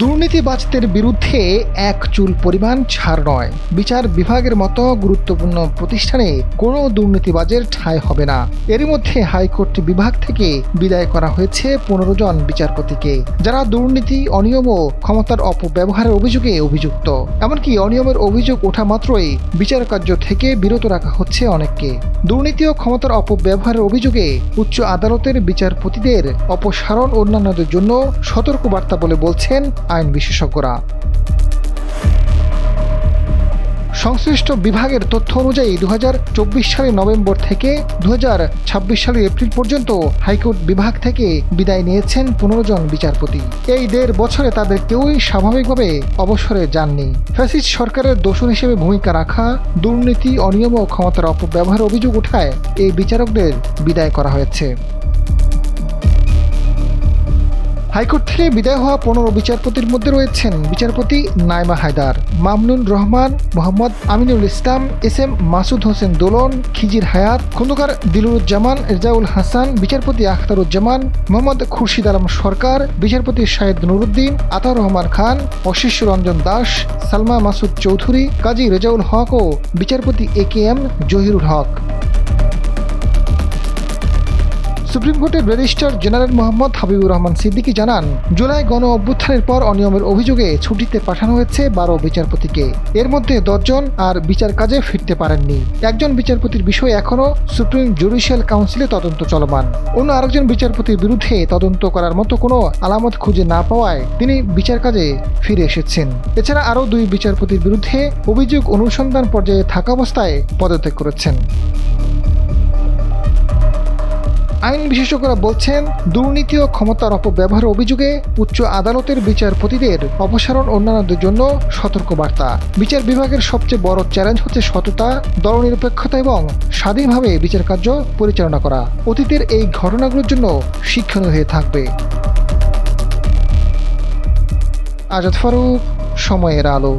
দুর্নীতিবাজদের বিরুদ্ধে এক চুল পরিমাণ ছাড় নয়। বিচার বিভাগের মতো গুরুত্বপূর্ণ প্রতিষ্ঠানে কোনো দুর্নীতিবাজের ঠাঁই হবে না। এরই মধ্যে হাইকোর্ট বিভাগ থেকে বিদায় করা হয়েছে 15 জন বিচারপতিকে, যারা দুর্নীতি, অনিয়ম ও ক্ষমতার অপব্যবহারের অভিযোগে অভিযুক্ত। এমনকি অনিয়মের অভিযোগ ওঠা মাত্রই বিচার কার্য থেকে বিরত রাখা হচ্ছে অনেককে। দুর্নীতি ও ক্ষমতার অপব্যবহারের অভিযোগে উচ্চ আদালতের বিচারপতিদের অপসারণ অন্যান্যদের জন্য সতর্কবার্তা বলে বলছেন আইন বিশেষজ্ঞরা। সংশ্লিষ্ট বিভাগের তথ্য অনুযায়ী 2024 সালের নভেম্বর থেকে 2026 সালের এপ্রিল পর্যন্ত হাইকোর্ট বিভাগ থেকে বিদায় নিয়েছেন 15 জন বিচারপতি। এই 1.5 বছরে তাদের কেউই স্বাভাবিকভাবে অবসরে যাননি। ফ্যাসিস্ট সরকারের দোষর হিসেবে ভূমিকা রাখা, দুর্নীতি, অনিয়ম ও ক্ষমতার অপব্যবহারের অভিযোগ ওঠায় এই বিচারকদের বিদায় করা হয়েছে। হাইকোর্ট থেকে বিদায় হওয়া 15 বিচারপতির মধ্যে রয়েছেন বিচারপতি নাইমা হায়দার, মামুনুর রহমান, মোহাম্মদ আমিনুল ইসলাম, এস.এম. মাসুদ হোসেন দোলন, খিজির হায়াত, খন্দকার দিলুরুজ্জামান, রেজাউল হাসান, বিচারপতি আখতারুজ্জামান, মোহাম্মদ খুরশিদ আলম সরকার, বিচারপতি শাহেদ নুরুদ্দিন, আতাউর রহমান খান, অশিষ্য রঞ্জন দাস, সালমা মাসুদ চৌধুরী, কাজী রেজাউল হক ও বিচারপতি এ.কে.এম. জহিরুল হক। সুপ্রিম কোর্টের রেজিস্ট্রার জেনারেল মোহাম্মদ হাবিবুর রহমান সিদ্দিকী জানান, জুলাই গণ অভ্যুত্থানের পর অনিয়মের অভিযোগে ছুটিতে পাঠানো হয়েছে 12 বিচারপতিকে। এর মধ্যে 10 জন আর বিচার কাজে ফিরতে পারেননি। একজন বিচারপতির বিষয়ে এখনও সুপ্রিম জুডিশিয়াল কাউন্সিলে তদন্ত চলমান। অন্য আরেকজন বিচারপতির বিরুদ্ধে তদন্ত করার মতো কোনো আলামত খুঁজে না পাওয়ায় তিনি বিচার কাজে ফিরে এসেছেন। এছাড়া আরও 2 বিচারপতির বিরুদ্ধে অভিযোগ অনুসন্ধান পর্যায়ে থাকা অবস্থায় পদত্যাগ করেছেন। আইন বিশেষজ্ঞরা বলছেন, দুর্নীতি ও ক্ষমতার অপব্যবহারের অভিযোগে উচ্চ আদালতের বিচারপতিদের অপসারণ অন্যান্যদের জন্য সতর্কবার্তা। বিচার বিভাগের সবচেয়ে বড় চ্যালেঞ্জ হচ্ছে সততা, দলনিরপেক্ষতা এবং স্বাধীনভাবে বিচার কার্য পরিচালনা করা। অতীতের এই ঘটনাগুলোর জন্য শিক্ষণীয় হয়ে থাকবে। আজাদ ফারুক, সময়ের আলো।